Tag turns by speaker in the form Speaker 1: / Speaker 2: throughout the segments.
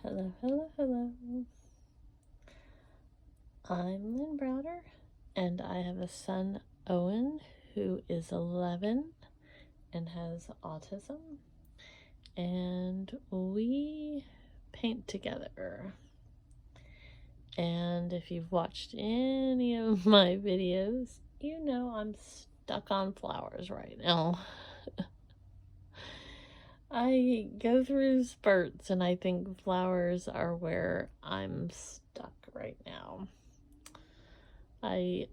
Speaker 1: Hello, hello, hello. I'm Lynn Browder, and I have a son, Owen, who is 11 and has autism, and we paint together. And if you've watched any of my videos, you know I'm stuck on flowers right now. I go through spurts, and I think flowers are where I'm stuck right now. I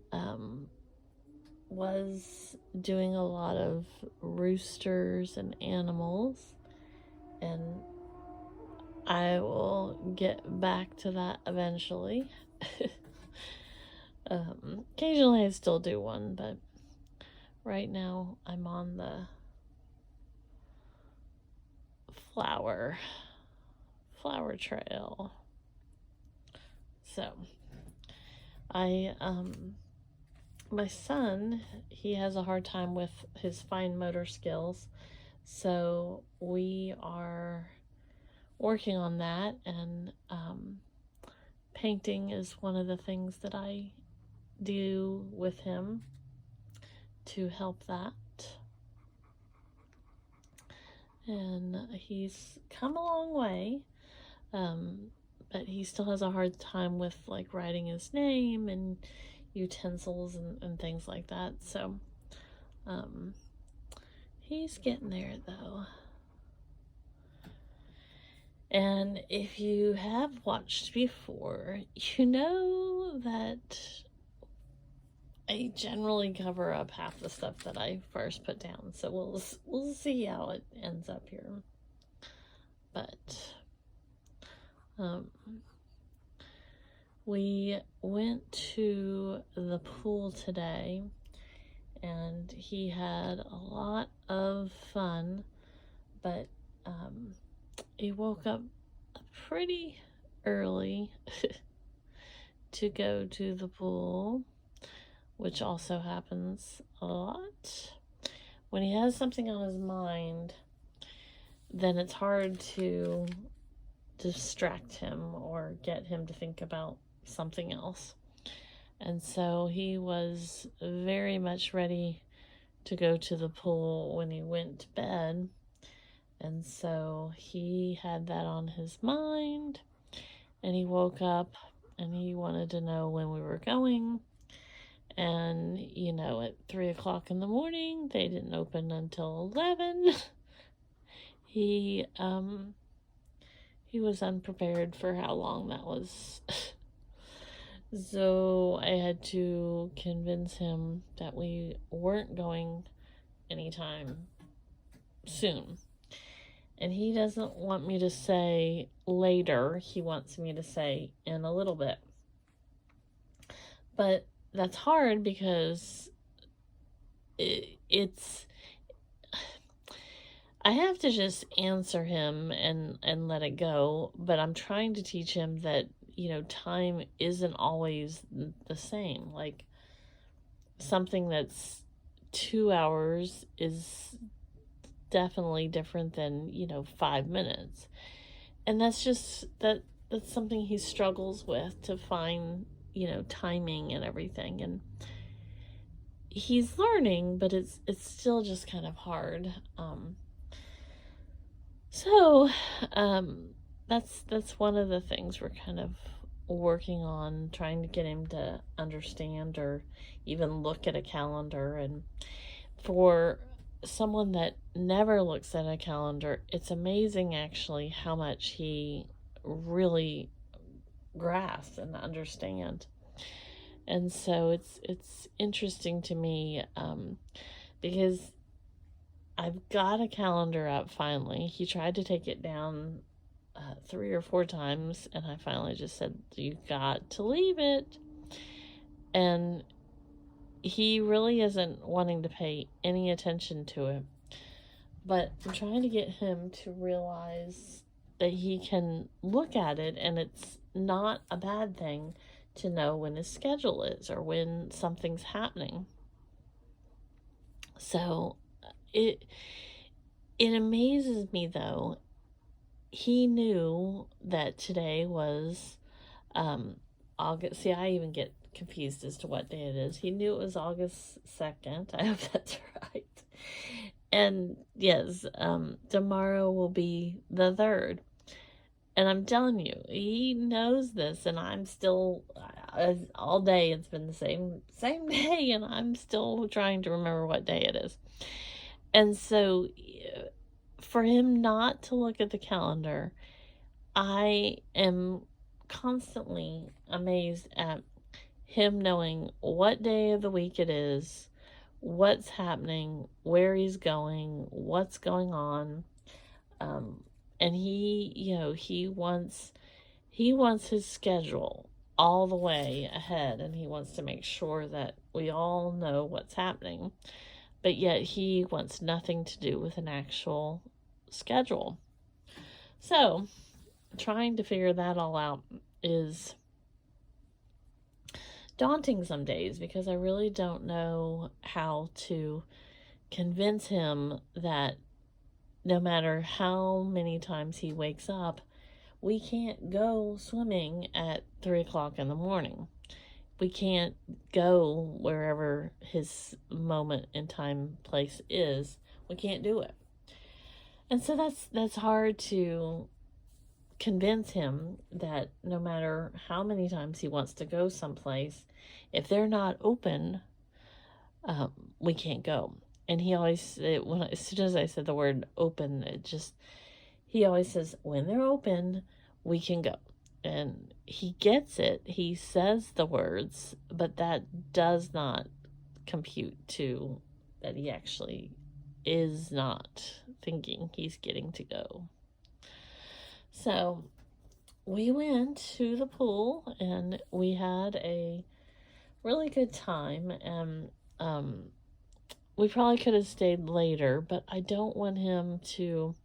Speaker 1: was doing a lot of roosters and animals, and I will get back to that eventually. Occasionally I still do one, but right now I'm on the flower trail. So I my son, he has a hard time with his fine motor skills, so we are working on that, and painting is one of the things that I do with him to help that. And he's come a long way, but he still has a hard time with like writing his name and utensils and things like that. So he's getting there though. And if you have watched before, you know that I generally cover up half the stuff that I first put down. So we'll see how it ends up here. But we went to the pool today, and he had a lot of fun, but he woke up pretty early to go to the pool, which also happens a lot. When he has something on his mind, then it's hard to distract him or get him to think about something else. And so he was very much ready to go to the pool when he went to bed. And so he had that on his mind, and he woke up and he wanted to know when we were going. And, you know, at 3 o'clock in the morning, they didn't open until 11. He was unprepared for how long that was. So I had to convince him that we weren't going anytime soon. And he doesn't want me to say later. He wants me to say in a little bit. But that's hard because it's I have to just answer him and let it go, but I'm trying to teach him that, you know, time isn't always the same. Like, something that's 2 hours is definitely different than, 5 minutes. And that's something he struggles with, to find, timing and everything. And he's learning, but it's still just kind of hard. So that's one of the things we're kind of working on, trying to get him to understand or even look at a calendar. And for someone that never looks at a calendar, it's amazing actually how much he really grasps and understands. And so it's interesting to me, because I've got a calendar up finally. He tried to take it down 3 or 4 times, and I finally just said, "You got to leave it." And he really isn't wanting to pay any attention to it. But I'm trying to get him to realize that he can look at it, and it's not a bad thing to know when his schedule is or when something's happening. So it amazes me though he knew that today was August. See, I even get confused as to what day it is. He knew it was August 2nd. I hope that's right. And yes, tomorrow will be the 3rd. And I'm telling you, he knows this, and I'm still all day. It's been the same day, and I'm still trying to remember what day it is. And so, for him not to look at the calendar, I am constantly amazed at him knowing what day of the week it is, what's happening, where he's going, what's going on. And he wants his schedule all the way ahead, and he wants to make sure that we all know what's happening. But yet he wants nothing to do with an actual schedule. So, trying to figure that all out is daunting some days, because I really don't know how to convince him that no matter how many times he wakes up, we can't go swimming at 3 o'clock in the morning. We can't go wherever his moment in time place is. We can't do it. And so that's hard to convince him that no matter how many times he wants to go someplace, if they're not open, we can't go. And he always, as soon as I said the word open, he always says, when they're open, we can go. And he gets it. He says the words, but that does not compute to that he actually is not thinking he's getting to go. So we went to the pool, and we had a really good time. And we probably could have stayed later, but I don't want him to.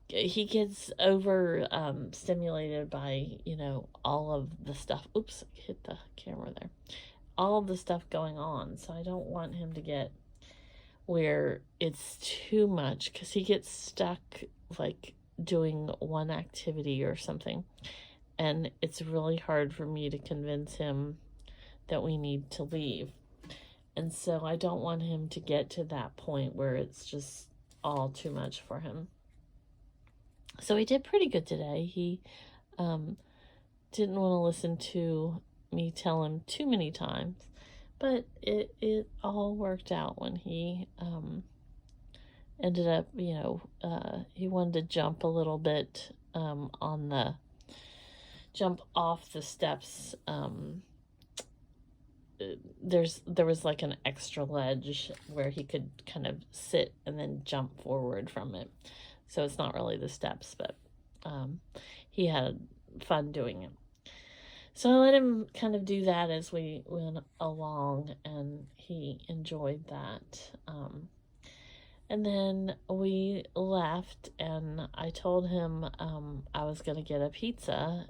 Speaker 1: He gets over stimulated by, all of the stuff. Oops, I hit the camera there. All of the stuff going on. So I don't want him to get where it's too much, because he gets stuck like doing one activity or something. And it's really hard for me to convince him that we need to leave. And so I don't want him to get to that point where it's just all too much for him. So he did pretty good today. He didn't want to listen to me tell him too many times, but it all worked out when he ended up, he wanted to jump a little bit jump off the steps. There was like an extra ledge where he could kind of sit and then jump forward from it. So it's not really the steps, but he had fun doing it. So I let him kind of do that as we went along, and he enjoyed that. And then we left, and I told him I was going to get a pizza.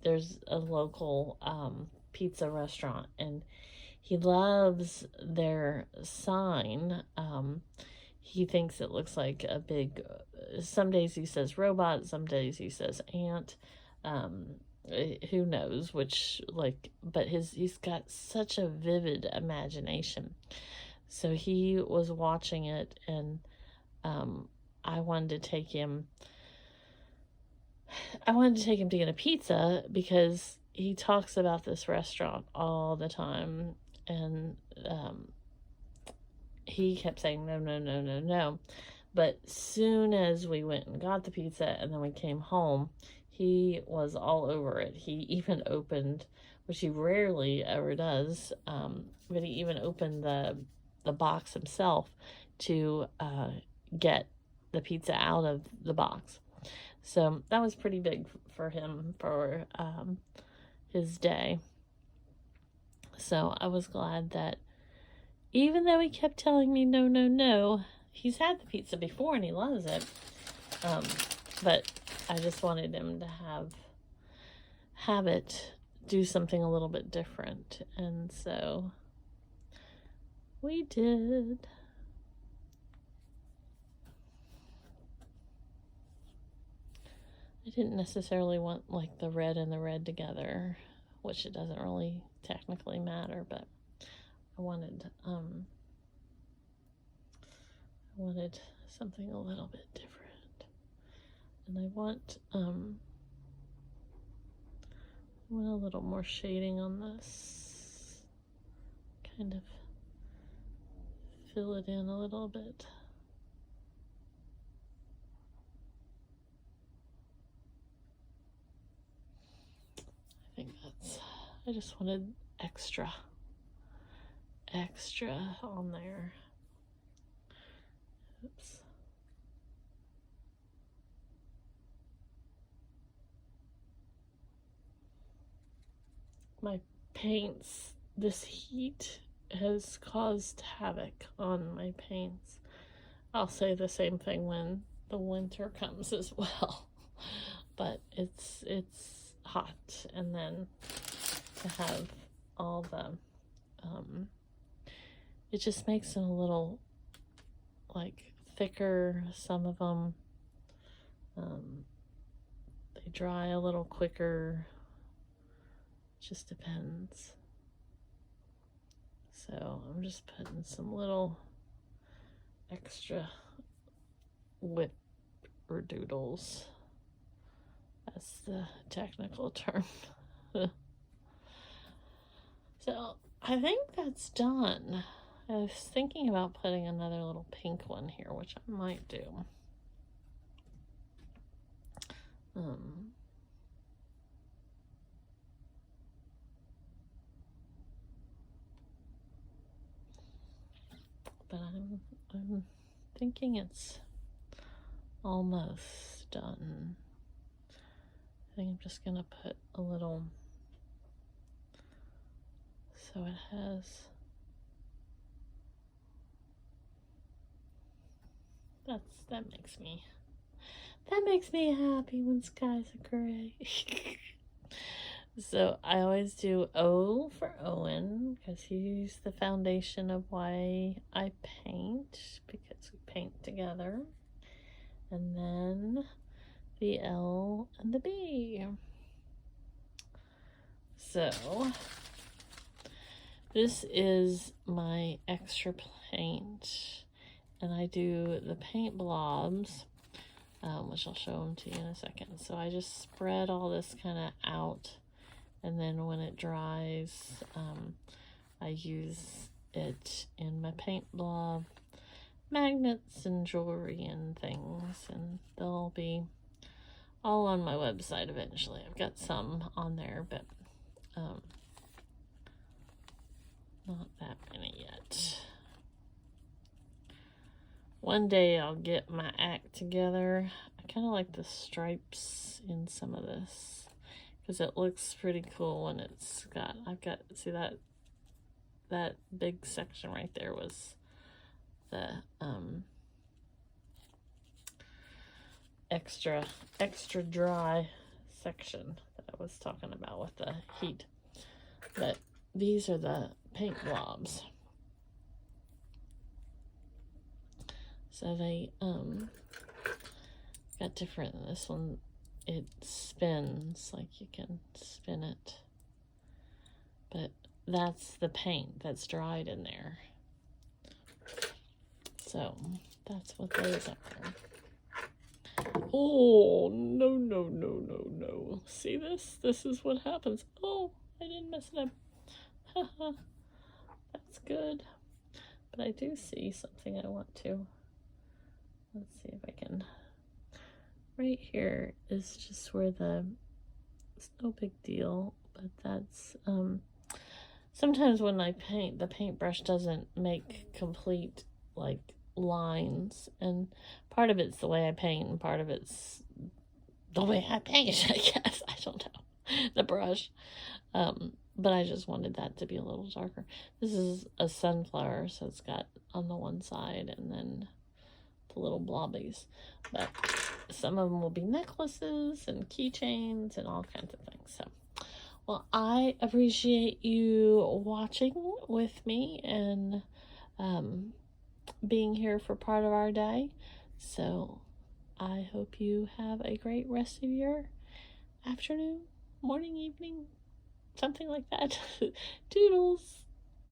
Speaker 1: There's a local pizza restaurant, and he loves their sign. He thinks it looks like a big, some days he says robot, some days he says ant. Who knows which, but he's got such a vivid imagination. So he was watching it, and I wanted to take him to get a pizza, because he talks about this restaurant all the time, and he kept saying no, no, no, no, no. But soon as we went and got the pizza, and then we came home, he was all over it. He even opened, which he rarely ever does, but he even opened the box himself to get the pizza out of the box. So that was pretty big for him for his day. So I was glad that even though he kept telling me no, no, no, he's had the pizza before and he loves it. But I just wanted him to have it do something a little bit different. And so we did. I didn't necessarily want like the red and the red together, which it doesn't really technically matter, but I wanted something a little bit different. And I want a little more shading on this. Kind of fill it in a little bit. I just wanted extra on there. Oops. My paints, this heat has caused havoc on my paints. I'll say the same thing when the winter comes as well. But it's hot, and then to have all the it just makes them a little like thicker. Some of them they dry a little quicker. Just depends. So I'm just putting some little extra whip or doodles. That's the technical term. So I think that's done. I was thinking about putting another little pink one here, which I might do. But I'm thinking it's almost done. I think I'm just gonna put a little, so it has, that makes me happy when skies are gray. So I always do O for Owen, because he's the foundation of why I paint, because we paint together. And then the L and the B. So this is my extra paint, and I do the paint blobs, which I'll show them to you in a second. So I just spread all this kind of out, and then when it dries, I use it in my paint blob magnets and jewelry and things, and they'll be all on my website eventually. I've got some on there, but not that many yet. One day I'll get my act together. I kind of like the stripes in some of this, because it looks pretty cool when it's got, see that big section right there was the extra dry section that I was talking about with the heat. But these are the paint blobs. So they got different. This one, it spins, like you can spin it. But that's the paint that's dried in there. So that's what those are. Oh, no. See this? This is what happens. Oh, I didn't mess it up. Haha. That's good. But I do see something I want to. Let's see if I can. Right here is just where it's no big deal, but that's, sometimes when I paint, the paintbrush doesn't make complete, like, lines, and part of it's the way I paint, and part of it's the way I paint, I guess. I don't know. The brush. But I just wanted that to be a little darker. This is a sunflower, so it's got on the one side, and then the little blobbies. But some of them will be necklaces and keychains and all kinds of things. So, well, I appreciate you watching with me and being here for part of our day. So I hope you have a great rest of your afternoon, morning, evening, something like that. Toodles!